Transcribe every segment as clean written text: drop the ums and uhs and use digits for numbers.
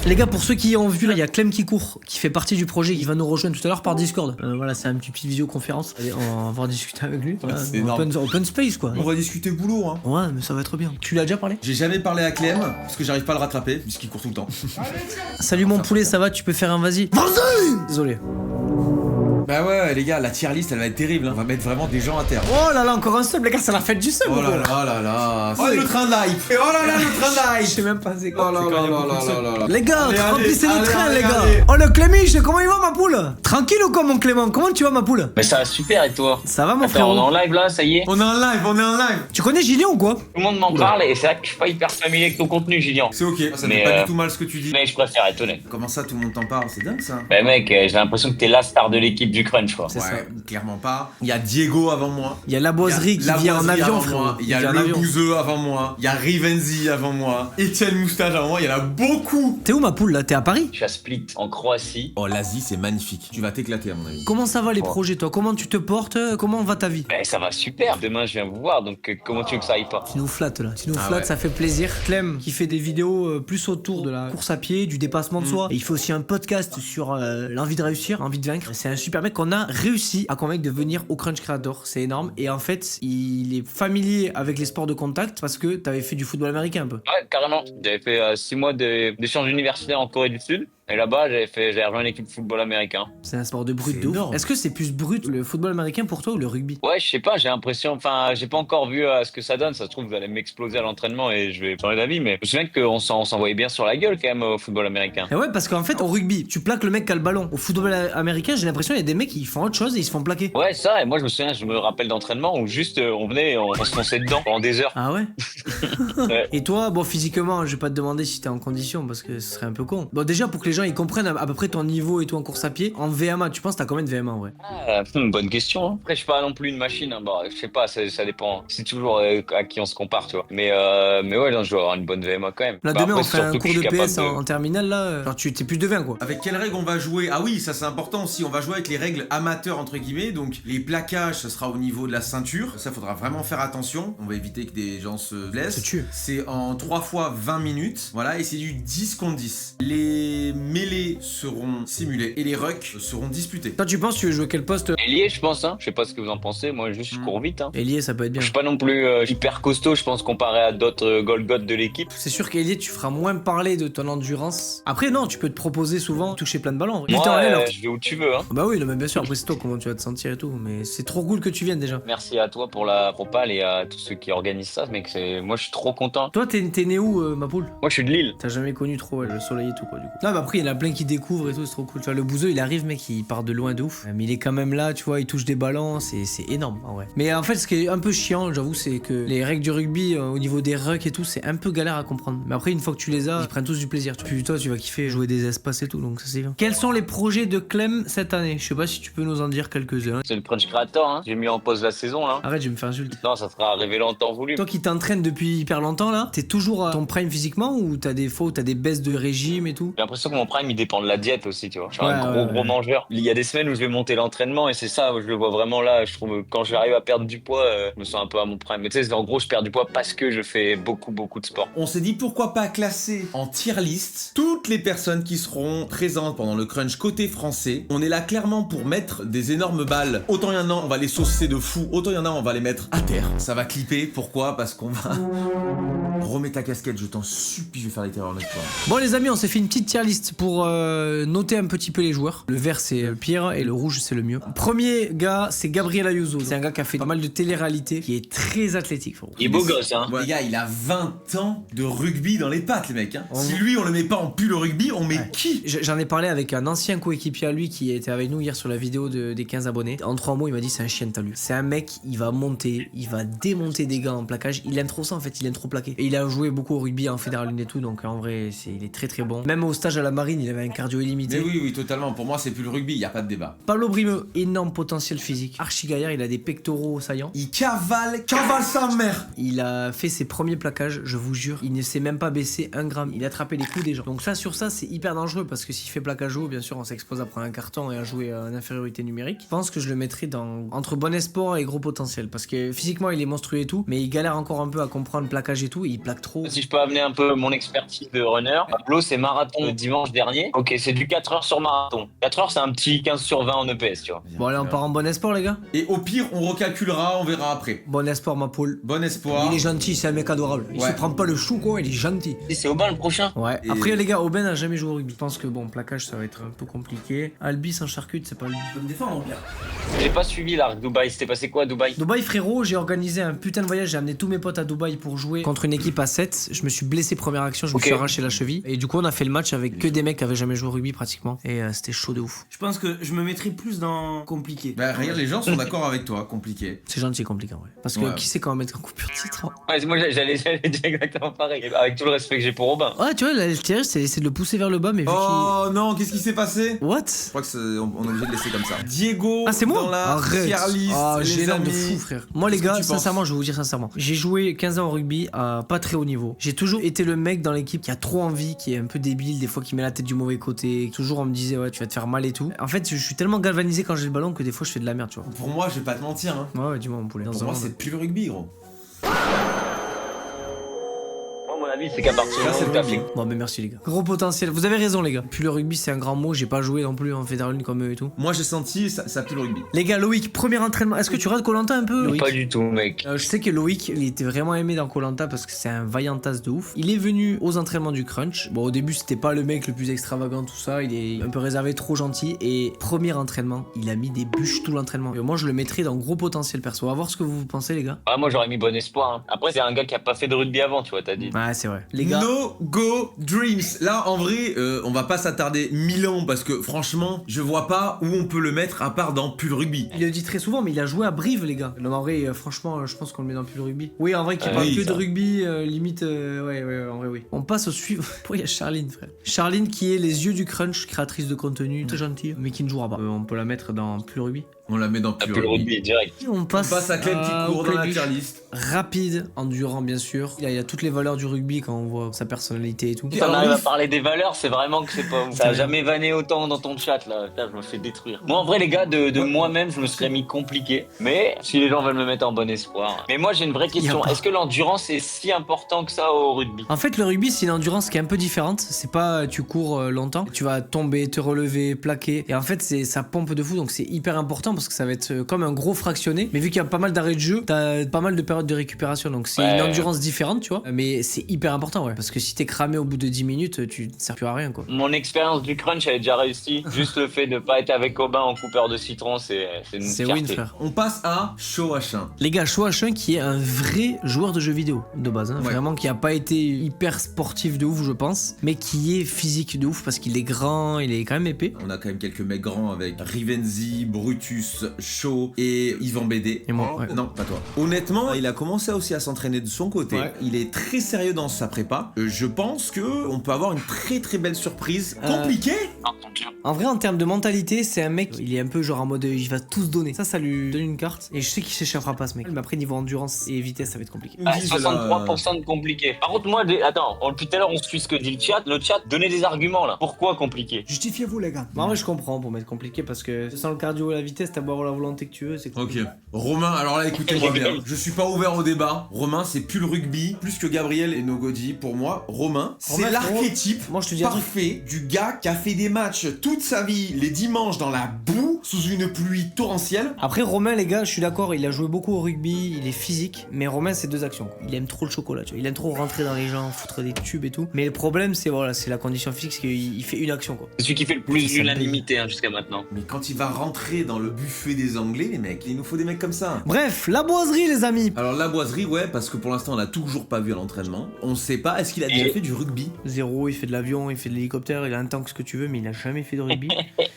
Les gars, pour ceux qui ont vu, là, il y a Clem qui court, qui fait partie du projet, qui va nous rejoindre tout à l'heure par Discord. Voilà, c'est une petite visioconférence. Allez, on va discuter avec lui. Voilà, c'est énorme. open space, quoi. On va discuter boulot, hein. Ouais, mais ça va être bien. Tu l'as déjà parlé? J'ai jamais parlé à Clem, parce que j'arrive pas à le rattraper, puisqu'il court tout le temps. Salut mon poulet, ça va? Tu peux faire un vas-y? Vas-y! Désolé. Bah ouais, les gars, la tier list, elle va être terrible, hein. On va mettre vraiment des gens à terre. Oh là là, encore un sub, les gars, c'est la fête du sub. Oh là là là. Oh, le train de live. Oh là là, le train de Je live. sais même pas c'est quoi. Oh là là là là là. Les gars, Allez, remplissez le allez, train, allez, les gars. allez. Oh le Clémiche, comment il va ma poule? Tranquille ou quoi mon Clément? Comment tu vas ma poule? Mais ça va super et toi? Ça va mon Attends, frère? on est en live là, ça y est? On est en live. Tu connais Gillian ou quoi? Tout le monde m'en parle et c'est vrai que je suis pas hyper familier avec ton contenu, Gillian. C'est ok, ça Mais, fait pas du tout mal ce que tu dis. Mais je préfère être honnête. Comment ça, tout le monde t'en parle? C'est dingue ça. Bah mec, j'ai l'impression que t'es la star de l'équipe du Crunch, quoi. C'est ça. Ouais, clairement pas. Il y a Diego avant moi. Il y a la boiserie qui vient en avion, frère. Il y a le Bouzeux avant moi. Il y a Rivenzi avant moi. Etienne Moustache avant moi. Il y en a beaucoup. T'es où ma poule là? T'es à Paris? Je suis à Split, en Croatie. Oh, l'Asie, c'est magnifique. Tu vas t'éclater, à mon avis. Comment ça va les projets toi? Comment tu te portes? Comment va ta vie? Bah ça va super. Demain je viens vous voir, donc comment tu veux que ça aille pas? Tu nous flattes là, tu nous Ah flattes, ouais. ça fait plaisir. Clem qui fait des vidéos plus autour de la course à pied, du dépassement de soi. Et il fait aussi un podcast sur l'envie de réussir, l'envie de vaincre. C'est un super mec qu'on a réussi à convaincre de venir au Crunch Creator. C'est énorme. Et en fait, il est familier avec les sports de contact parce que t'avais fait du football américain un peu. Ouais, carrément. J'avais fait 6 mois d'échange universitaire en Corée du Sud. Et là-bas, j'avais rejoint l'équipe de football américain. C'est un sport de brut C'est de ouf. énorme. Est-ce que c'est plus brut le football américain pour toi ou le rugby? Ouais, je sais pas, j'ai l'impression, enfin, j'ai pas encore vu ce que ça donne. Ça se trouve, vous allez m'exploser à l'entraînement et je vais changer d'avis. Mais je me souviens qu'on s'envoyait bien sur la gueule quand même au football américain. Et ouais, parce qu'en fait, au rugby, tu plaques le mec qui a le ballon. Au football américain, j'ai l'impression qu'il y a des mecs qui font autre chose et ils se font plaquer. Ouais, ça, et moi je me souviens, je me rappelle d'entraînement où juste on venait, on se fonçait dedans pendant des heures. Ah ouais? Ouais. Et toi, bon, physiquement, je vais pas te demander si t'es en condition parce que ce serait un peu con. Bon, déjà, pour que les gens ils comprennent à peu près ton niveau et tout en course à pied, en VMA, tu penses t'as combien de VMA en vrai? Bonne question. Hein. Après, je suis pas non plus une machine. Hein. Bon, je sais pas, ça dépend. C'est toujours à qui on se compare, tu vois. Mais ouais, non, je dois avoir une bonne VMA quand même. Là, Bah, demain, après, on fait un surtout que cours je de suis PS capable en terminale là. Genre, t'es plus de 20 quoi. Avec quelles règles on va jouer? Ah oui, ça c'est important aussi. On va jouer avec les règles amateurs entre guillemets. Donc les plaquages, ça sera au niveau de la ceinture. Ça faudra vraiment faire attention. On va éviter que des gens se blessent. Se tuent. C'est en 3 fois 20 minutes. Voilà, et c'est du 10 contre 10. Les mêlées seront simulées et les rucks seront disputés. Toi, tu penses tu veux jouer quel poste? Ailier, je pense. Hein. Je sais pas ce que vous en pensez. Moi, juste, je cours vite. Hein. Ailier, ça peut être bien. Je suis pas non plus hyper costaud, je pense, comparé à d'autres Golgoth de l'équipe. C'est sûr qu'ailier, tu feras moins parler de ton endurance. Après, non, tu peux te proposer souvent toucher plein de ballons. Moi, Putain, allez, alors. je vais où tu veux. Hein. Bah oui, non, mais bien sûr, après c'est toi comment tu vas te sentir et tout. Mais c'est trop cool que tu viennes déjà. Merci à toi pour la propale et à tous ceux qui organisent ça, mec. Moi, je suis trop content. Toi, t'es né où, ma poule? Moi, je suis de Lille. T'as jamais connu trop le soleil et tout, quoi, du coup. Non, mais après, il y en a plein qui découvrent et tout, c'est trop cool. Tu vois, le bouseux, il arrive, mec, il part de loin de ouf. Mais il est quand même là, tu vois, il touche des ballons, c'est énorme, en vrai. Mais en fait, ce qui est un peu chiant, j'avoue, c'est que les règles du rugby, au niveau des rucks et tout, c'est un peu galère à comprendre. Mais après, une fois que tu les as, ils prennent tous du plaisir. Puis toi, tu vas kiffer jouer des espaces et tout, donc ça c'est bien. Quels sont les projets de Clem cette année? Je sais pas si tu peux nous en dire quelques-uns. C'est le Crunch Creator, hein. J'ai mis en pause la saison, là. Arrête, je vais me faire insulter. Non, ça sera arrivé longtemps voulu. Toi qui t'entraînes depuis hyper longtemps là, t'es toujours à ton prime physiquement ou t'as des fois où t'as des baisses de régime et tout? J'ai l'impression que mon prime, il dépend de la diète aussi, tu vois. Je suis Ouais, un ouais. gros mangeur. Il y a des semaines où je vais monter l'entraînement et c'est ça, je le vois vraiment là. Je trouve que quand j'arrive à perdre du poids, je me sens un peu à mon prime. Mais tu sais, en gros, je perds du poids parce que je fais beaucoup de sport. On s'est dit pourquoi pas classer en tier list toutes les personnes qui seront présentes pendant le crunch côté français. On est là clairement pour mettre des énormes balles. Autant il y en a, on va les saucer de fou. Autant il y en a, on va les mettre à terre. Ça va clipper. Pourquoi? Parce qu'on va... Remets ta casquette, je t'en supplie, je vais faire les terreurs avec toi. Bon les amis, on s'est fait une petite tier list pour noter un petit peu les joueurs. Le vert c'est le pire et le rouge c'est le mieux. Premier gars, c'est Gabriel Ayuso. C'est un gars qui a fait pas mal de télé-réalité, qui est très athlétique. Frérot. Il est beau gosse, hein. Les gars, il a 20 ans de rugby dans les pattes, les mecs. Hein. Oh. Si lui, on le met pas en pull au rugby, on met Ouais. qui? J'en ai parlé avec un ancien coéquipier à lui qui était avec nous hier sur la vidéo des 15 abonnés. En 3 mots, il m'a dit c'est un chien de talus. C'est un mec, il va monter, il va démonter des gars en plaquage. Il aime trop ça en fait, il aime trop plaquer. Et il a joué beaucoup au rugby en fédéral et tout, donc en vrai, il est très bon. Même au stage à la marine, il avait un cardio illimité. Mais oui, totalement. Pour moi, c'est plus le rugby, il y a pas de débat. Pablo Brimeux, énorme potentiel physique. Archi gaillard, il a des pectoraux saillants. Il cavale sa mère. Il a fait ses premiers plaquages, je vous jure. Il ne s'est même pas baissé 1 gramme. Il a attrapé les coups des gens. Donc ça, sur ça, c'est hyper dangereux parce que s'il fait plaquage haut, bien sûr, on s'expose à prendre un carton et à jouer en infériorité numérique. Je pense que je le mettrais entre bon espoir et gros potentiel parce que physiquement, il est monstrueux et tout, mais il galère encore un peu à comprendre le plaquage et tout. Il il plaque trop. Si je peux amener un peu mon expertise de runner, Pablo, c'est marathon le dimanche dernier. Ok, c'est du 4 heures sur marathon. 4 heures, c'est un petit 15 sur 20 en EPS, tu vois. Bon, allez, on part en bon espoir, les gars. Et au pire, on recalculera, on verra après. Bon espoir, ma poule. Bon espoir. Il est gentil, c'est un mec adorable. Il Ouais. se prend pas le chou, quoi, il est gentil. Et c'est Aubin le prochain. Ouais. Et- Après, les gars, Aubin n'a jamais joué au rugby. Je pense que, bon, plaquage, ça va être un peu compliqué. Albi sans charcute, c'est pas lui. Tu peux me défendre, bien. J'ai pas suivi là, Dubaï. C'était passé quoi à Dubaï? Dubaï, frérot, j'ai organisé un putain de voyage. J'ai amené tous mes potes à Dubaï pour jouer contre une équipe à 7. Je me suis blessé première action, je me Ok. suis arraché la cheville. Et du coup, on a fait le match avec que des mecs qui avaient jamais joué au rugby pratiquement. Et c'était chaud de ouf. Je pense que je me mettrais plus dans compliqué. Bah regarde, les gens sont d'accord avec toi, compliqué. C'est gentil, compliqué, ouais. Parce que Ouais. qui sait quand on va mettre un coupure de titre, hein. Ouais, moi j'allais dire exactement pareil. Avec tout le respect que j'ai pour Aubin. Ouais, tu vois, l'altérage, c'est essayer de le pousser vers le bas, mais vu Oh non, qu'est-ce qui s'est passé? qu'il. What? Je crois que on est obligé de laisser comme ça. Diego Ah, c'est moi? dans la tier list, Ah, les gênant de amis. fou, frère. Moi, les Qu'est-ce que gars, tu penses? sincèrement, je vais vous dire sincèrement. J'ai joué 15 ans au rugby à pas très haut niveau. J'ai toujours été le mec dans l'équipe qui a trop envie, qui est un peu débile, des fois qui met la tête du mauvais côté. Toujours, on me disait, ouais, tu vas te faire mal et tout. En fait, je suis tellement galvanisé quand j'ai le ballon que des fois, je fais de la merde, tu vois. Pour moi, je vais pas te mentir, hein. Ouais, ouais, dis-moi, mon poulet. Pour moi, c'est plus le rugby, gros. Moi, mon avis, c'est qu'à partir Là, c'est du le moment où rugby. t'as fait. Bon, mais merci, les gars. Gros potentiel. Vous avez raison, les gars. Puis le rugby, c'est un grand mot. J'ai pas joué non plus en fédéral comme eux et tout. Moi, j'ai senti, ça pue le rugby. Les gars, Loïc, premier entraînement. Est-ce que tu rates Koh-Lanta un peu, Loïc? Pas du tout, mec. Je sais que Loïc, il était vraiment aimé dans Koh-Lanta parce que c'est un vaillant tasse de ouf. Il est venu aux entraînements du crunch. Bon, au début, c'était pas le mec le plus extravagant, tout ça. Il est un peu réservé, trop gentil. Et premier entraînement, il a mis des bûches tout l'entraînement. Et moi, je le mettrais dans gros potentiel perso. On va voir ce que vous pensez, les gars. Ah, moi j'aurais mis bon espoir. Hein. Après, c'est un gars qui a pas fait de rugby avant, tu vois, t'as dit. Ouais, c'est vrai. Les gars. No Go Dreams. Là, en vrai, on va pas s'attarder 1000 ans parce que franchement, je vois pas où on peut le mettre à part dans Pull Rugby. Il le dit très souvent, mais il a joué à Brive, les gars. Non, en vrai, franchement, je pense qu'on le met dans plus le rugby. Oui, en vrai, qui parle oui, que ça. de rugby, limite, ouais, en vrai, oui. On passe au suivant. Pourquoi il y a Charline, frère? Charline, qui est les yeux du crunch, créatrice de contenu, très gentille, mais qui ne jouera pas. On peut la mettre dans plus le rugby. On la met dans T'as Pull plus le Rugby. rugby direct. On On passe à Clem qui court au dans la Clébuche. tier list. Rapide, endurant, bien sûr. Il y a toutes les valeurs du rugby quand on voit sa personnalité et tout. Si on Alors, arrive à ouf. parler des valeurs, c'est vraiment que c'est pas ouf. Ça a jamais vanné autant dans ton chat là. Putain, je me fais détruire. Moi en vrai les gars, de moi-même, je me serais mis compliqué. Mais si les gens veulent me mettre en bon espoir. Mais moi j'ai une vraie question. Y a pas. Est-ce que l'endurance est si important que ça au rugby? En fait, le rugby, c'est une endurance qui est un peu différente. C'est pas tu cours longtemps, tu vas tomber, te relever, plaquer. Et en fait, ça pompe de fou, donc c'est hyper important parce que ça va être comme un gros fractionné. Mais vu qu'il y a pas mal d'arrêts de jeu, t'as pas mal de périodes de récupération, donc c'est Ouais. une endurance différente, tu vois. Mais c'est hyper important, ouais. Parce que si t'es cramé au bout de 10 minutes, tu ne sers plus à rien, quoi. Mon expérience du crunch elle est déjà réussie. Juste le fait de pas être avec Aubin en coupeur de citron, c'est une C'est fierté. win, frère. On passe à Show H1. Les gars, Chouachin qui est un vrai joueur de jeux vidéo de base, hein. Ouais. Vraiment qui a pas été hyper sportif de ouf, je pense, mais qui est physique de ouf parce qu'il est grand, il est quand même épais. On a quand même quelques mecs grands avec Rivenzi, Brutus, Shaw et Yvan BD. Et moi, ouais. Non, pas toi. Honnêtement, il a commencé aussi à s'entraîner de son côté. Ouais. Il est très sérieux dans sa prépa. Je pense que on peut avoir une très très belle surprise. Compliquée. Ah, mon Dieu. En vrai, en termes de mentalité, c'est un mec, il est un peu genre en mode il va tout se donner. Ça lui donne une carte. Et je sais qu'il s'échappera pas, ce mec. Mais après, niveau endurance et vitesse, ça va être compliqué. Ils me Ouais, disent, 63% de compliqué. Par contre, moi, attends, depuis tout à l'heure, on suit ce que dit le chat. Le chat, donnez des arguments là. Pourquoi compliqué? Justifiez-vous, les gars. Bon, en vrai, je comprends pour mettre compliqué parce que sans le cardio et la vitesse, t'as beau avoir la volonté que tu veux, c'est Ok. compliqué. Romain, alors là, écoutez-moi bien. Je suis pas ouvert au débat. Romain, c'est plus le rugby, plus que Gabriel et Nogodi. Pour moi, Romain, c'est Romain, l'archétype moi, je te dis un truc. parfait du gars qui a fait des matchs toute sa vie, les dimanches dans la boue, sous une pluie torrentielle. Après, Romain, les gars, je suis d'accord, il a joué beaucoup au rugby, il est physique, mais Romain, c'est deux actions, quoi. Il aime trop le chocolat, tu vois. Il aime trop rentrer dans les gens, foutre des tubes et tout. Mais le problème, c'est voilà, c'est la condition physique, c'est qu'il fait une action, quoi. C'est celui qui fait le plus Ça d'unanimité hein, jusqu'à maintenant. Mais quand il va rentrer dans le buffet des Anglais, les mecs, il nous faut des mecs comme ça. Bref, la boiserie, les amis. Alors la boiserie, ouais, parce que pour l'instant on l'a toujours pas vu à l'entraînement. On sait pas, est-ce qu'il a déjà Et- fait du rugby? Zéro, il fait de l'avion, il fait de l'hélicoptère, il a un tank, ce que tu veux, mais il a jamais fait de rugby.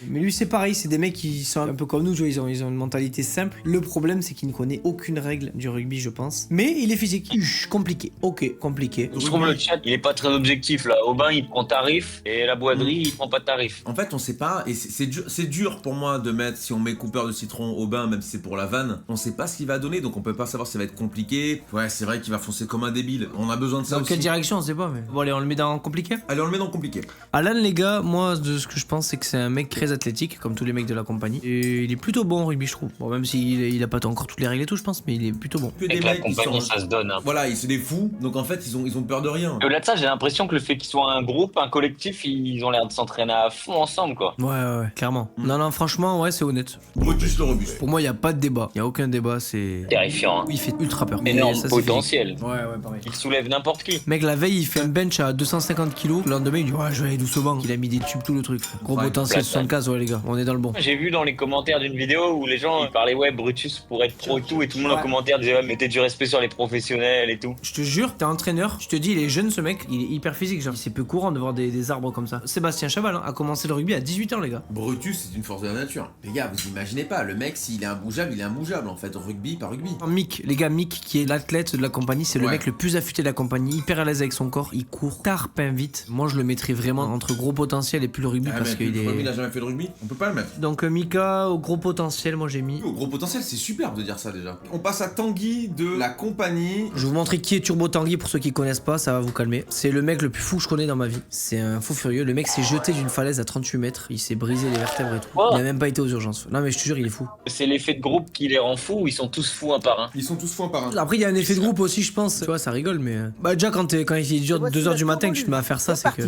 Mais lui, c'est pareil, c'est des mecs qui sont un peu comme nous, tu vois, ils ont une mentalité simple. Le problème, c'est qu'il ne connaît aucune règle du rugby, je pense. Mais il est physique. Compliqué. Ok, compliqué. Je trouve le chat, il est pas très objectif là. Aubin, il prend tarif et la boiserie, il prend pas de tarif. En fait, on sait pas, et c'est dur pour moi de mettre, si on met coupeur de citron au bain, même si c'est pour la vanne, on sait pas ce qu'il va donner, donc on peut pas savoir si ça va être compliqué. Ouais, c'est vrai qu'il va foncer comme un débile. On a besoin de ça Dans aussi. quelle direction, on sait pas, mais. Bon, allez, on le met dans compliqué. Allez, on le met dans compliqué. Alan, les gars, moi, de ce que je pense, c'est que c'est un mec très athlétique, comme tous les mecs de la compagnie. Et il est plutôt bon en rugby, je trouve. Bon, même s'il a pas encore toutes les règles et tout, je pense, mais il est plutôt bon. Que des Avec la mecs qui compagnie, sont... ça se donne. Hein. Voilà, c'est des fous, donc en fait, ils ont peur de rien. Et au-delà de ça, j'ai l'impression que le fait qu'ils soient un groupe, un collectif, ils ont l'air de s'entraîner à fond ensemble, quoi. Ouais, clairement. Non, franchement, ouais, c'est honnête. Brutus le robuste. Pour moi, il y a pas de débat. Il y a aucun débat, c'est. Terrifiant. Hein. Il fait ultra peur. Énorme Ça, c'est potentiel. physique. Ouais, pareil. Il soulève n'importe qui. Mec, la veille, il fait un bench à 250 kilos. Le lendemain, il dit, ouais, je vais aller doucement. Il a mis des tubes, tout le truc. Gros Ouais, potentiel plate, 75, ouais, les gars. On est dans le bon. J'ai vu dans les commentaires d'une vidéo où les gens ils parlaient, ouais, Brutus pour être pro et tout, et tout le monde en commentaire disait, ouais, mettez du respect sur les professionnels et tout. Je te jure, t'es entraîneur. Je te dis, il est jeune, ce mec. Il est hyper physique, genre. C'est peu courant de voir des arbres comme ça. Sébastien Chaval a commencé le rugby à 18 ans, les gars. Brutus, c'est une force de la nature. Les gars, vous imaginez pas, le mec, s'il est imbougeable, il est imbougeable en fait. Rugby par rugby. Mick, les gars, Mick, qui est l'athlète de la compagnie, c'est le Ouais. mec le plus affûté de la compagnie, hyper à l'aise avec son corps. Il court tarpin vite. Moi, je le mettrais vraiment entre gros potentiel et plus le rugby Ah, parce mais qu'il le rugby, il est. a jamais fait de rugby, on peut pas le mettre. Donc, Mika, au gros potentiel, moi j'ai mis. Au gros potentiel, c'est superbe de dire ça déjà. On passe à Tanguy de la compagnie. Je vais vous montrer qui est Turbo Tanguy pour ceux qui connaissent pas, ça va vous calmer. C'est le mec le plus fou que je connais dans ma vie. C'est un fou furieux. Le mec s'est jeté d'une falaise à 38 mètres. Il s'est brisé les vertèbres et tout. Oh. Il a même pas été aux urgences. Non, mais je te jure, il est fou. C'est l'effet de groupe qui les rend fous, ou ils sont tous fous un par un. Ils sont tous fous un par un. Après, il y a un effet de groupe aussi, je pense. Tu vois, ça rigole, mais. Bah, déjà, quand il dure 2h du matin que tu te mets à faire ça, c'est que.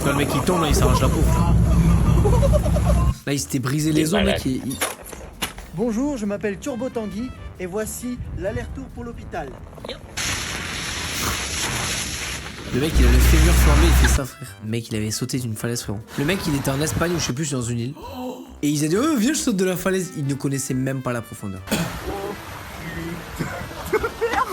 Quand le mec il tombe, là, il s'arrache la peau. Là, il s'était brisé les os, malade. mec. Bonjour, je m'appelle Turbo Tanguy et voici l'aller-retour pour l'hôpital. Le mec, il a le fémur flambé, il fait ça, frère. Le mec, il avait sauté d'une falaise, frérot. Le mec, il était en Espagne ou je sais plus, dans une île. Et ils a dit, oh, viens, je saute de la falaise. Il ne connaissait même pas la profondeur.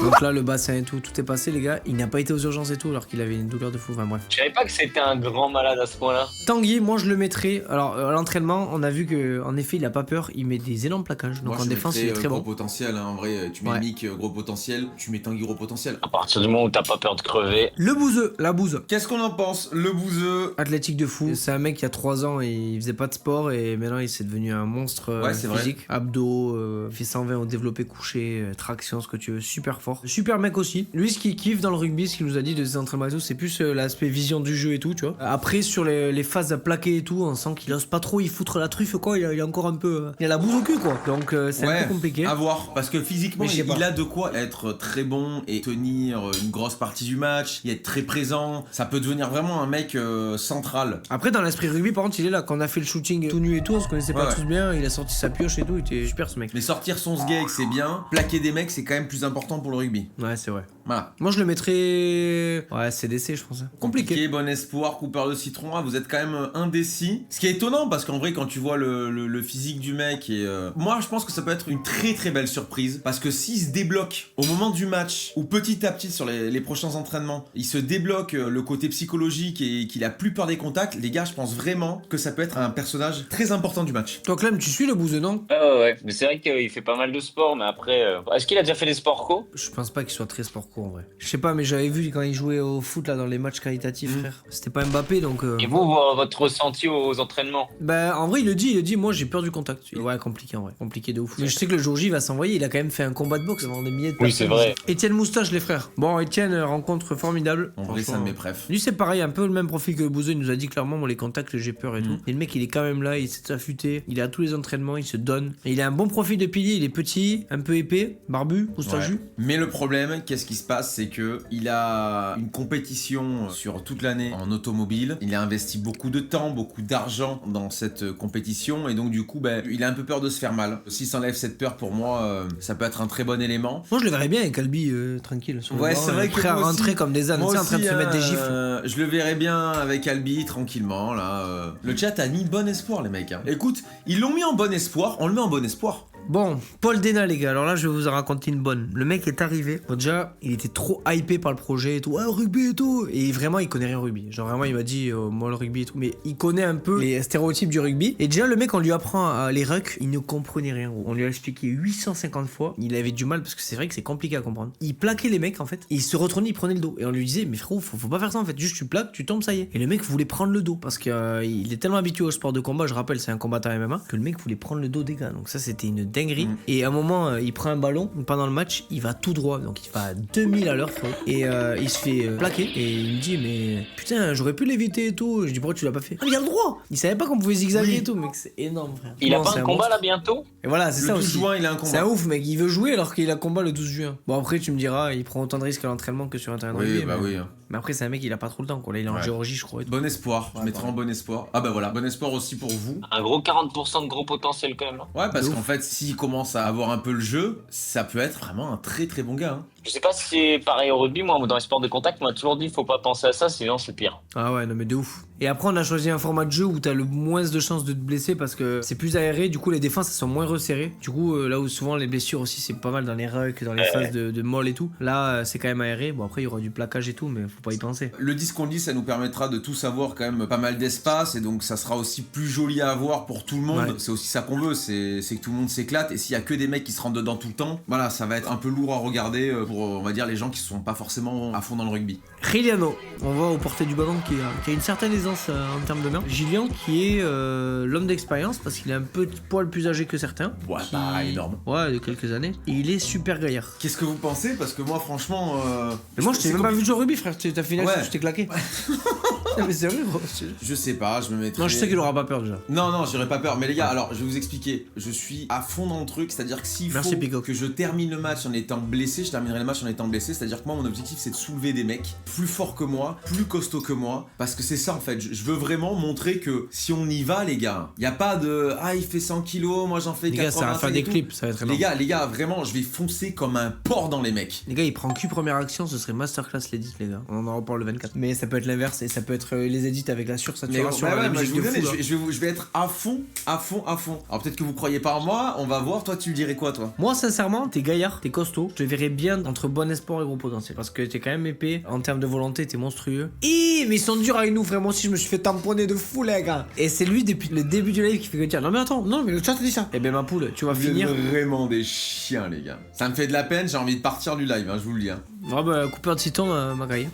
Donc là, le bassin et tout est passé, les gars. Il n'a pas été aux urgences et tout, alors qu'il avait une douleur de fou. Enfin, bref. Je savais pas que c'était un grand malade à ce point-là. Tanguy, moi, je le mettrais. Alors, à l'entraînement, on a vu que, en effet, il a pas peur. Il met des énormes plaquages. Donc, Moi, en je défense, il mettrais, est très gros bon. potentiel, hein, en vrai, tu mets Ouais. Mick gros potentiel, tu mets Tanguy gros potentiel. À partir du moment où t'as pas peur de crever. Le bouseux, la bouse. Qu'est-ce qu'on en pense? Le bouseux. Athlétique de fou. C'est un mec qui a 3 ans et il faisait pas de sport et maintenant il s'est devenu un monstre Ouais, c'est vrai. physique. Abdos, il fait 120 au développé couché, traction, ce que tu veux, super fort. Super mec aussi. Lui, ce qu'il kiffe dans le rugby, ce qu'il nous a dit de ses entraînements et tout, c'est plus l'aspect vision du jeu et tout, tu vois. Après, sur les phases à plaquer et tout, on sent qu'il ose pas trop y foutre la truffe, quoi. Il a encore un peu. Il a la bouse au cul, quoi. Donc c'est un peu compliqué. À voir. Parce que physiquement, Mais je sais il pas. a de quoi être très bon et tenir une grosse partie du match, et être très présent. Ça peut devenir vraiment un mec central. Après, dans l'esprit rugby, par contre, il est là. Quand on a fait le shooting tout nu et tout, on se connaissait pas Ouais. tous bien. Il a sorti sa pioche et tout. Il était super, ce mec. Mais sortir son sgeg, c'est bien. Plaquer des mecs, c'est quand même plus important pour le rugby. Ouais, c'est vrai. Voilà. Moi, je le mettrais. Ouais, CDC, je pense. Compliqué. Bon espoir, coupeur de citron. Ah, vous êtes quand même indécis. Ce qui est étonnant, parce qu'en vrai, quand tu vois le physique du mec, et moi, je pense que ça peut être une très très belle surprise. Parce que s'il se débloque au moment du match, ou petit à petit sur les prochains entraînements, il se débloque le côté psychologique et qu'il a plus peur des contacts, les gars, je pense vraiment que ça peut être un personnage très important du match. Toi, Clem, tu suis le bouseux, non? Ouais. Mais c'est vrai qu'il fait pas mal de sport, mais après. Est-ce qu'il a déjà fait des sports co? Je pense pas qu'il soit très sport co en vrai. Je sais pas, mais j'avais vu quand il jouait au foot là dans les matchs qualitatifs, frère. C'était pas Mbappé donc. Et vous, votre ressenti aux entraînements? Bah, en vrai, il le dit, moi j'ai peur du contact. Ouais, compliqué en vrai. Compliqué de ouf. Mais je sais que le jour J il va s'envoyer, il a quand même fait un combat de boxe devant des milliers de personnes. Oui, c'est vrai. Étienne Moustache, les frères. Bon, Étienne, rencontre formidable. En vrai, c'est un de mes préfs. Lui, c'est pareil, un peu le même profil que Bouzeux. Il nous a dit clairement, moi, les contacts, j'ai peur et tout. Et le mec, il est quand même là, il s'est affûté. Il est à tous les entraînements, il se donne. Et il a un bon profil de pilier, il est petit, un peu épais, barbu, moustachu. Ouais. Mais le problème, qu'est-ce qui se passe, c'est que il a une compétition sur toute l'année en automobile. Il a investi beaucoup de temps, beaucoup d'argent dans cette compétition et donc du coup, il a un peu peur de se faire mal. S'il s'enlève cette peur, pour moi, ça peut être un très bon élément. Moi, je le verrais bien avec Albi, tranquille. sur le Ouais, banc, c'est vrai que prêt à moi aussi- rentrer comme des ânes, tu Moi sais, en train de aussi, se mettre des gifles. Je le verrais bien avec Albi tranquillement là. Le chat a mis bon espoir les mecs. Hein. Écoute, ils l'ont mis en bon espoir, on le met en bon espoir. Bon, Paul Dena, les gars, alors là, je vais vous en raconter une bonne. Le mec est arrivé. Bon, déjà, il était trop hypé par le projet et tout. Ouais, rugby et tout. Et vraiment, il connaît rien au rugby. Genre, vraiment, il m'a dit, moi, le rugby et tout. Mais il connaît un peu les stéréotypes du rugby. Et déjà, le mec, on lui apprend les rucks, il ne comprenait rien. On lui a expliqué 850 fois. Il avait du mal parce que c'est vrai que c'est compliqué à comprendre. Il plaquait les mecs, en fait. Et il se retournait, il prenait le dos. Et on lui disait, mais frérot, faut pas faire ça, en fait. Juste, tu plaques, tu tombes, ça y est. Et le mec voulait prendre le dos. Parce qu'il est tellement habitué au sport de combat, je rappelle, c'est un combattant MMA, que le mec voulait prendre le dos des gars. Donc ça, c'était une dinguerie. Et à un moment, il prend un ballon, pendant le match, il va tout droit, donc il va à 2000 à l'heure, frérot. Et il se fait plaquer, et il me dit, mais putain, j'aurais pu l'éviter et tout. Je dis, pourquoi tu l'as pas fait? Ah, mais il a le droit! Il savait pas qu'on pouvait zigzaguer et tout, mec, c'est énorme, frère. Il a Non, pas c'est un combat monstre. là bientôt? Et voilà, c'est ça Le 12 aussi. juin, il a un combat. C'est un ouf, mec, il veut jouer alors qu'il a combat le 12 juin. Bon, après, tu me diras, il prend autant de risques à l'entraînement que sur un terrain de Oui, rugby, bah mais... oui. mais après, c'est un mec, il a pas trop le temps, quoi. Là, il est en Ouais. Géorgie, je crois. Et tout. Bon espoir, je mettrai en bon espoir. Ah bah voilà, bon espoir aussi pour vous. Un gros 40% de gros potentiel quand même. Hein. Ouais, parce De qu'en fait, s'il commence à avoir un peu le jeu, ça peut être vraiment un très très bon gars. Hein. Je sais pas si c'est pareil au rugby, moi dans les sports de contact, on m'a toujours dit faut pas penser à ça, sinon c'est pire. Ah ouais, non mais de ouf. Et après on a choisi un format de jeu où t'as le moins de chances de te blesser parce que c'est plus aéré, du coup les défenses elles sont moins resserrées. Du coup là où souvent les blessures aussi c'est pas mal dans les rucks, dans les phases de molle et tout. Là c'est quand même aéré, bon après il y aura du plaquage et tout mais faut pas y penser. Le 10 qu'on dit, ça nous permettra de tous avoir quand même pas mal d'espace et donc ça sera aussi plus joli à avoir pour tout le monde. Ouais. C'est aussi ça qu'on veut, c'est que tout le monde s'éclate et s'il y a que des mecs qui se rentrent dedans tout le temps, voilà, ça va être un peu lourd à regarder pour on va dire les gens qui sont pas forcément à fond dans le rugby. Riliano, on va au portée du ballon qui a une certaine aisance en termes de main. Gillian qui est l'homme d'expérience parce qu'il est un peu poil plus âgé que certains. Ouais, Qui- bah énorme. Ouais, de quelques années. Et il est super gaillard. Qu'est-ce que vous pensez? Parce que moi franchement... Mais moi je t'ai même pas vu jouer au rugby frère, t'as fini Ouais. je t'ai claqué. Non mais c'est vrai gros. Je sais pas, je me mettrai... Non je sais qu'il aura pas peur déjà. Non, j'aurais pas peur. Mais les gars, alors, je vais vous expliquer. Je suis à fond dans le truc. C'est-à-dire que s'il Merci, faut Peacock. que je termine le match en étant blessé, je terminerai le match en étant blessé. C'est-à-dire que moi, mon objectif, c'est de soulever des mecs plus forts que moi, plus costauds que moi. Parce que c'est ça, en fait. Je veux vraiment montrer que si on y va, les gars, y a pas de « Ah, il fait 100 kilos, moi j'en fais Les 80. gars, ça va faire et des tout. clips, ça va être énorme. Les gars, vraiment, je vais foncer comme un porc dans les mecs. Les gars, il prend Q première action, ce serait masterclass l'édit, les gars. On en reparle le 24. Mais ça peut être l'inverse et ça peut être les edits avec la Mais sursaturation, ouais, la moi, musique je, de vous fou. donne, là. je vais être à fond. Alors peut-être que vous croyez pas en moi, on va voir. Toi, tu dirais quoi, toi? Moi, sincèrement, t'es gaillard, t'es costaud. Je te verrais bien entre bon espoir et gros potentiel. Parce que t'es quand même épais. En termes de volonté, t'es monstrueux. Mais ils sont durs avec nous, frère. Moi aussi, je me suis fait tamponner de fou, les gars. Et c'est lui, depuis le début du live, qui fait que dire non, mais attends, non, mais le chat te dit ça. Eh ben, ma poule, tu vas Vous finir. êtes vraiment des chiens, les gars. Ça me fait de la peine, j'ai envie de partir du live, hein, je vous le dis. Hein. Ah bah, coupeur de citron, ma gaille.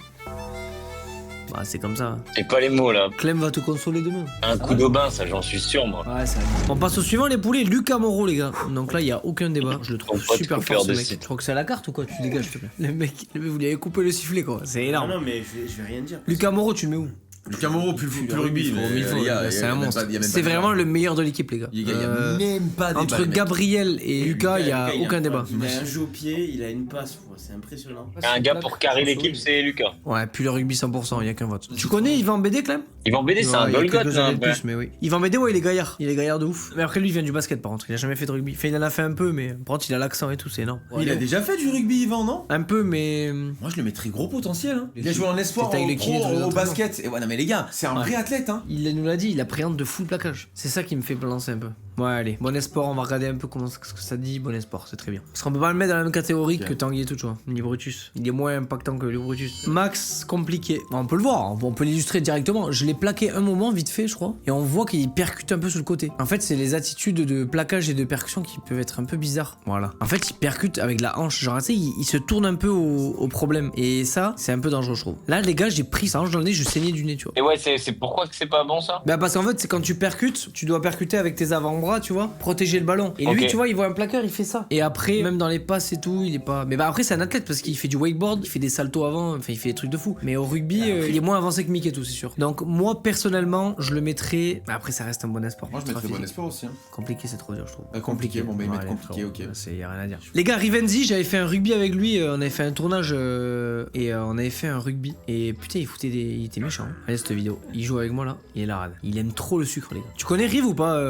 Bah, c'est comme ça. C'est pas les mots là. Clem va te consoler demain. Un coup d'aubin, ça j'en suis sûr moi. Ouais, ça va. On passe au suivant, les poulets. Lucas Moreau, les gars. Donc là, il y a aucun débat. Je le trouve Ton pote super coupeur fort, ce de mec. site. Je crois que c'est à la carte ou quoi? Tu dégages, s'il te plaît. Le mec, vous lui avez coupé le sifflet, quoi. C'est Non, énorme. non, mais je vais rien dire. Lucas Moreau, tu le mets où? Lucas Moreau, plus le rugby, Frérot, mais mille fois, les gars, c'est y a un même monstre. pas- y a même pas C'est de vraiment débat. le meilleur de l'équipe, les gars. Il y a même pas de Entre Gabriel et Lucas, il y a aucun débat. Il a un jeu au pied, il a une passe, c'est impressionnant. Un gars pour carrer l'équipe, c'est Lucas. Ouais, puis le rugby 100%, il y a qu'un vote. Tu connais Yvan Bédé, Clem? Yvan Bédé, c'est Ouais, un il y a Golgoth quelques là. années de plus, mais oui. Yvan Bédé, ouais, il est gaillard. Il est gaillard de ouf. Mais après, lui, il vient du basket, par contre. Il a jamais fait de rugby. Enfin, il en a fait un peu, mais par contre, il a l'accent et tout, c'est énorme. Il a déjà fait du rugby, Yvan, non? Un peu, mais. Moi, je le mettrais gros potentiel. Hein. Il a joué en espoir, C'était avec les en kinés pro, tous les au entraînements. basket. Et ouais, non, mais les gars, c'est un vrai athlète. Hein. Il nous l'a dit, il appréhende de fou le plaquage. C'est ça qui me fait lancer un peu. Ouais, allez. Bon espoir, on va regarder un peu ce que ça dit. Bon espoir, c'est très bien. Parce qu'on peut pas le mettre dans la même catégorie que Tanguy et tout, tu vois. Ni Brutus. Il est moins impactant que le Brutus. Max, compliqué. On peut le voir, on peut l'illustrer directement. Je l'ai plaqué un moment, vite fait, je crois. Et on voit qu'il percute un peu sur le côté. En fait, c'est les attitudes de plaquage et de percussion qui peuvent être un peu bizarres. Voilà. En fait, il percute avec la hanche. Genre, tu sais, il se tourne un peu au problème. Et ça, c'est un peu dangereux, je trouve. Là, les gars, j'ai pris sa hanche dans le nez, je saignais du nez, tu vois. Et ouais, c'est pourquoi que c'est pas bon ça? Bah parce qu'en fait c'est quand tu percutes, tu dois percuter avec tes avant-bras, tu vois, protéger le ballon. Et lui, Ok. tu vois, il voit un plaqueur, il fait ça. Et après, même dans les passes et tout, il est pas. Mais bah après c'est un athlète parce qu'il fait du wakeboard, il fait des saltos avant, enfin il fait des trucs de fou. Mais au rugby, il est moins avancé que Mick et tout, c'est sûr. Donc moi personnellement, je le mettrais. Après ça reste un bon espoir. Moi, je mettrais bon espoir aussi. Hein. Compliqué, c'est trop dur, je trouve. Compliqué, bon, bah, ils mettent allez, compliqué, frérot, ok. C'est y a rien à dire. Les gars, Rivenzi, j'avais fait un rugby avec lui, on avait fait un tournage et on avait fait un rugby. Et putain, il était méchant. Allez, cette vidéo. Il joue avec moi là, il est la rade. Il aime trop le sucre, les gars. Tu connais Riv ou pas,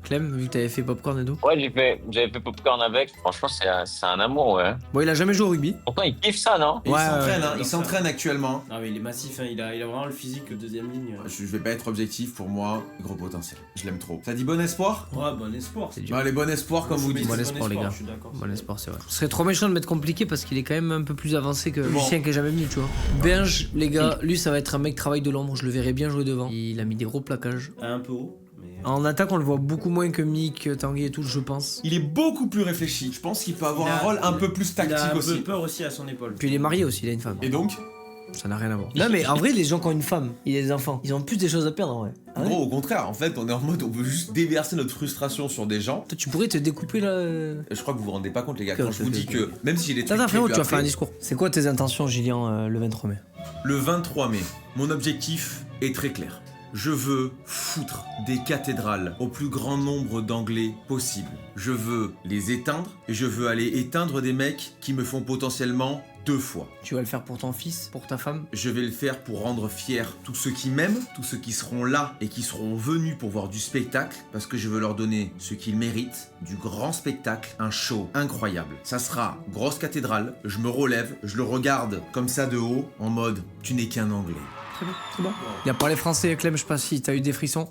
Clem? Clem, vu que t'avais fait popcorn et tout? Ouais, j'avais fait popcorn avec. Franchement, c'est un amour, ouais. Bon, il a jamais joué au rugby. Pourtant, il kiffe ça, non? Et Ouais, il s'entraîne, ouais. hein, il s'entraîne actuellement. Non, mais il est massif, hein, il a vraiment le physique deuxième ligne. Je vais pas être objectif, pour moi, gros potentiel. Je l'aime trop. Ça dit bon espoir? Ouais, bon espoir. C'est dur. Bah, les bons espoirs, comme vous dites. Bon espoir, les gars. Je suis d'accord. Bon espoir, c'est vrai. Ce serait trop méchant de mettre compliqué parce qu'il est quand même un peu plus avancé que Bon. Lucien qui est jamais venu, tu vois. Berge, les gars, lui, ça va être un mec travail de l'ombre. Je le verrai bien jouer devant. Il a mis des gros plaquages. Un peu haut, mais. En attaque, on le voit beaucoup moins que Mick, Tanguy et tout, je pense. Il est beaucoup plus réfléchi. Je pense qu'il peut avoir Il a- un rôle un peu plus Il a tactique un peu aussi. peur aussi à son épaule. Puis il est marié aussi, il a une femme. Et donc, Ça n'a rien à voir. Non, mais en vrai, les gens qui ont une femme, il a des enfants, ils ont plus des choses à perdre en vrai. Ah ouais. gros, au contraire, en fait, on est en mode, on veut juste déverser notre frustration sur des gens. Toi, tu pourrais te découper là. Je crois que vous vous rendez pas compte, les gars, Ok, quand je vous ok, dis ok. que même si j'ai des trucs Attends, frérot, prévus tu vas faire un après, discours. C'est quoi tes intentions, Gillian, le 23 mai? le 23 mai, mon objectif est très clair. Je veux foutre des cathédrales au plus grand nombre d'anglais possible. Je veux les éteindre et je veux aller éteindre des mecs qui me font potentiellement 2 fois. Tu vas le faire pour ton fils, pour ta femme? Je vais le faire pour rendre fiers tous ceux qui m'aiment, tous ceux qui seront là et qui seront venus pour voir du spectacle, parce que je veux leur donner ce qu'ils méritent, du grand spectacle, un show incroyable. Ça sera grosse cathédrale, je me relève, je le regarde comme ça de haut, en mode « tu n'es qu'un anglais ». Très bien, très bon. Il a parlé français, Clem, je sais pas si t'as eu des frissons.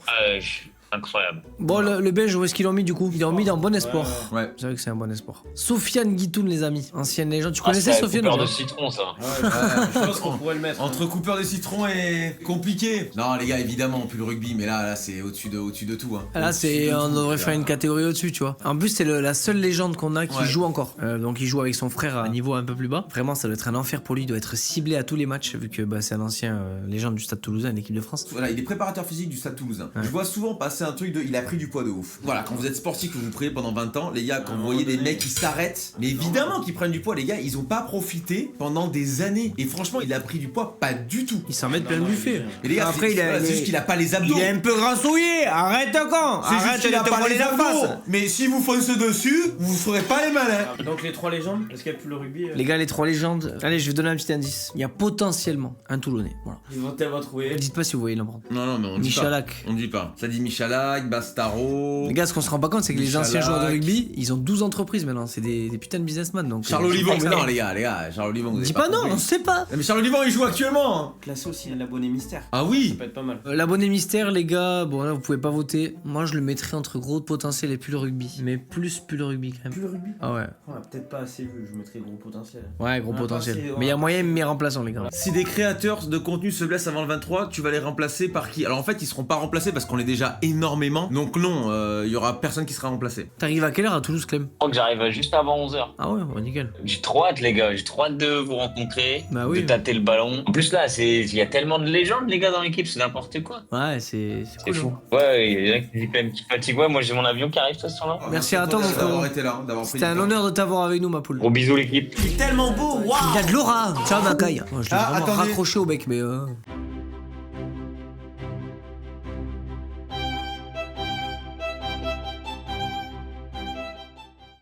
Incroyable. Bon, le belge, où est-ce qu'ils l'ont mis du coup? Ils l'ont mis dans Bon Espoir. Ouais. C'est vrai que c'est un bon espoir. Sofiane Guitoun, les amis. Ancienne légende. Tu connaissais c'est Sofiane? coupeur ou de pas citron, ça. Je pense qu'on pourrait le mettre. Entre coupeur de citron et compliqué. Non les gars, évidemment, plus le rugby, mais là c'est au-dessus de tout. Hein. Là, Au-dessus de on tout, devrait là. faire une catégorie au-dessus, tu vois. En plus, c'est la seule légende qu'on a qui Ouais. joue encore. Donc, il joue avec son frère à un niveau un peu plus bas. Vraiment, ça doit être un enfer pour lui. Il doit être ciblé à tous les matchs, vu que c'est un ancien légende du Stade Toulousain, l'équipe de France. Voilà, il est préparateur physique du Stade Toulousain. Je vois souvent passer un truc de il a pris du poids de ouf. Voilà, quand vous êtes sportif, que vous priez pendant 20 ans, les gars, quand vous voyez des mecs qui s'arrêtent, mais évidemment qu'ils prennent du poids, les gars, ils ont pas profité pendant des années. Et franchement, il a pris du poids pas du tout. Il s'en met plein le buffet. Mais les gars, Après, c'est juste qu'il a pas les abdos. Il est un peu grassouillé. Arrête quand. C'est juste Arrête qu'il de a te pas voler les la abdos. face. Mais si vous foncez dessus, vous ferez pas les malins. Donc les 3 légendes, est-ce qu'il y a plus le rugby Les gars, les 3 légendes. Allez, je vais donner un petit indice. Il y a potentiellement un Toulonnais. Voilà. Ils vont tellement trouver. Dites pas si vous voyez l'empreinte. Non, mais on dit Michalak. pas. On dit pas. Ça dit Michalak, Bastaro. Les gars, ce qu'on se rend pas compte, c'est que les Michalak. anciens joueurs de rugby, ils ont 12 entreprises maintenant. C'est des putins de businessmen. Donc, Charles Olivon, mais non, les gars, Charles Olivon, vous avez Dis pas non, compris. on sait pas. Mais Charles Olivon, il joue actuellement. Hein. Classé aussi l'abonné mystère. Ah Ça oui. peut être pas mal. L'abonné mystère, les gars, bon là, vous pouvez pas voter. Moi, je le mettrais entre gros potentiel et plus le rugby. Mais plus le rugby quand même. Plus le rugby. Ah ouais. Ouais, peut-être pas assez vu, je mettrais gros potentiel. Ouais, gros Ah, potentiel. pas assez, ouais. Mais il y a moyen de mes remplaçants, les gars. Si des créateurs de contenu se blessent avant le 23, tu vas les remplacer par qui? Alors en fait, ils seront pas remplacés parce qu'on est déjà énormément. Donc non, il y aura personne qui sera remplacé. T'arrives à quelle heure à Toulouse, Clem? Je crois que j'arrive juste avant 11h. Ah ouais, bon, nickel. J'ai trop hâte, les gars. J'ai trop hâte de vous rencontrer, Bah oui. de tâter le ballon. En plus, là, il y a tellement de légendes, les gars, dans l'équipe. C'est n'importe quoi. Ouais, c'est C'est cool. fou. hein. Ouais, il y en a qui quand même qui fatiguent. Ouais, moi, j'ai mon avion qui arrive, ce soir-là. Merci à toi, mon frérot. D'avoir été là, d'avoir pris C'était du un temps. honneur de t'avoir avec nous, ma poule. Gros bisous, l'équipe. Tellement beau, waouh. Il y a de l'aura. Ciao, ma caille. Moi, je l'ai Ah, vraiment attendez. raccroché au bec, mais